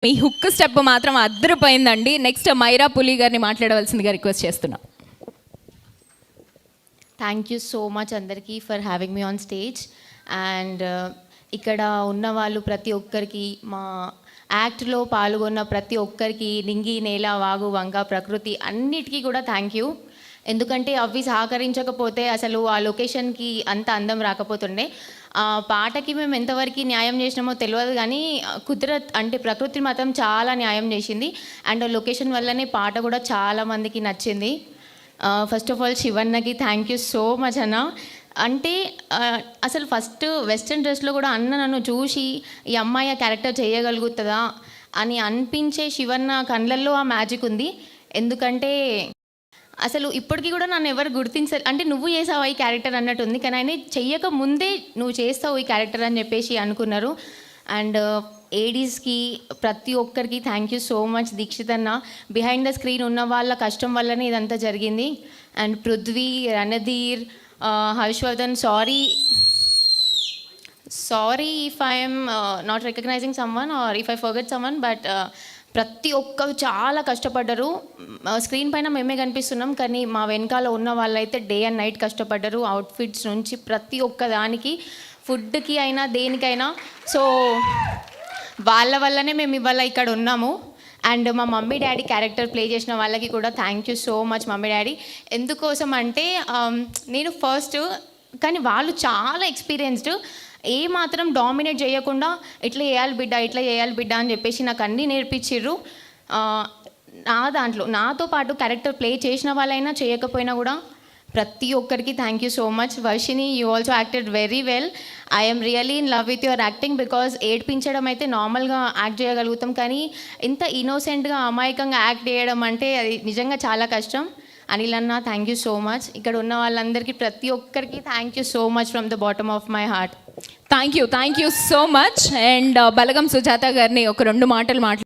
మీ hook step మాత్రం అద్దరిపోయిందండి. Next Myra పులి గారిని మాట్లాడవలసిందిగా రిక్వెస్ట్ చేస్తున్నా. థ్యాంక్ యూ సో మచ్ అందరికీ for having me on stage. And ఇక్కడ ఉన్న వాళ్ళు ప్రతి ఒక్కరికి, మా యాక్ట్లో పాల్గొన్న ప్రతి ఒక్కరికి, నింగి నేల వాగు వంక ప్రకృతి అన్నిటికీ కూడా థ్యాంక్ యూ. ఎందుకంటే అవి సహకరించకపోతే అసలు ఆ లొకేషన్కి అంత అందం రాకపోతుండే. ఆ పాటకి మేము ఎంతవరకు న్యాయం చేసినామో తెలియదు, కానీ కుదరత్ అంటే ప్రకృతి మాత్రం చాలా న్యాయం చేసింది. అండ్ లొకేషన్ వల్లనే పాట కూడా చాలా మందికి నచ్చింది. ఫస్ట్ ఆఫ్ ఆల్ శివన్నకి థ్యాంక్ యూ సో మచ్ అన్న. అంటే అసలు ఫస్ట్ వెస్ట్రన్ డ్రెస్లో కూడా అన్న నన్ను చూసి ఈ అమ్మాయి ఆ క్యారెక్టర్ చేయగలుగుతుందా అని అనిపించే శివన్న కళ్ళల్లో ఆ మ్యాజిక్ ఉంది. ఎందుకంటే అసలు ఇప్పటికీ కూడా నన్ను ఎవరు అంటే నువ్వు చేసావు ఈ క్యారెక్టర్ అన్నట్టు ఉంది, కానీ ఆయన చెయ్యక ముందే నువ్వు చేస్తావు ఈ క్యారెక్టర్ అని చెప్పేసి అనుకున్నారు. అండ్ ఏడీస్కి ప్రతి ఒక్కరికి thank you so much. Dikshit అన్న బిహైండ్ ద స్క్రీన్ ఉన్న వాళ్ళ కష్టం వల్లనే ఇదంతా జరిగింది. And Prithvi, Randhir, Harshavardhan, sorry if I'm not recognizing someone or if I forget someone, but ప్రతి ఒక్కరు చాలా కష్టపడ్డారు. స్క్రీన్ పైన మేమే కనిపిస్తున్నాం, కానీ మా వెనకాల ఉన్న వాళ్ళైతే డే అండ్ నైట్ కష్టపడ్డారు. అవుట్ఫిట్స్ నుంచి ప్రతి ఒక్క దానికి, ఫుడ్కి అయినా దేనికైనా. సో వాళ్ళ వల్లనే మేము ఇవాళ ఇక్కడ ఉన్నాము. అండ్ మా మమ్మీ డాడీ క్యారెక్టర్ ప్లే చేసిన వాళ్ళకి కూడా thank you so much mummy daddy. ఎందుకోసం అంటే నేను ఫస్ట్, కానీ వాళ్ళు చాలా ఎక్స్పీరియన్స్డ్. ఏ మాత్రం డామినేట్ చేయకుండా ఇట్లా చేయాలి బిడ్డ అని చెప్పేసి నాకు అన్నీ నేర్పించిర్రు. నా దాంట్లో నాతో పాటు క్యారెక్టర్ ప్లే చేసిన వాళ్ళైనా చేయకపోయినా కూడా ప్రతి ఒక్కరికి thank you so much. Varshini, you also acted very well. I'm really in love with your acting. Because ఏడ్పించడం అయితే నార్మల్గా యాక్ట్ చేయగలుగుతాం, కానీ ఇంత ఇన్నోసెంట్గా అమాయకంగా యాక్ట్ చేయడం అంటే అది నిజంగా చాలా కష్టం. అనిల్ అన్న థ్యాంక్ యూ సో మచ్. ఇక్కడ ఉన్న వాళ్ళందరికీ ప్రతి ఒక్కరికి thank you so much from the bottom of my heart. Thank you so much. And Balagam Sujatha గారిని ఒక 2 మాటలు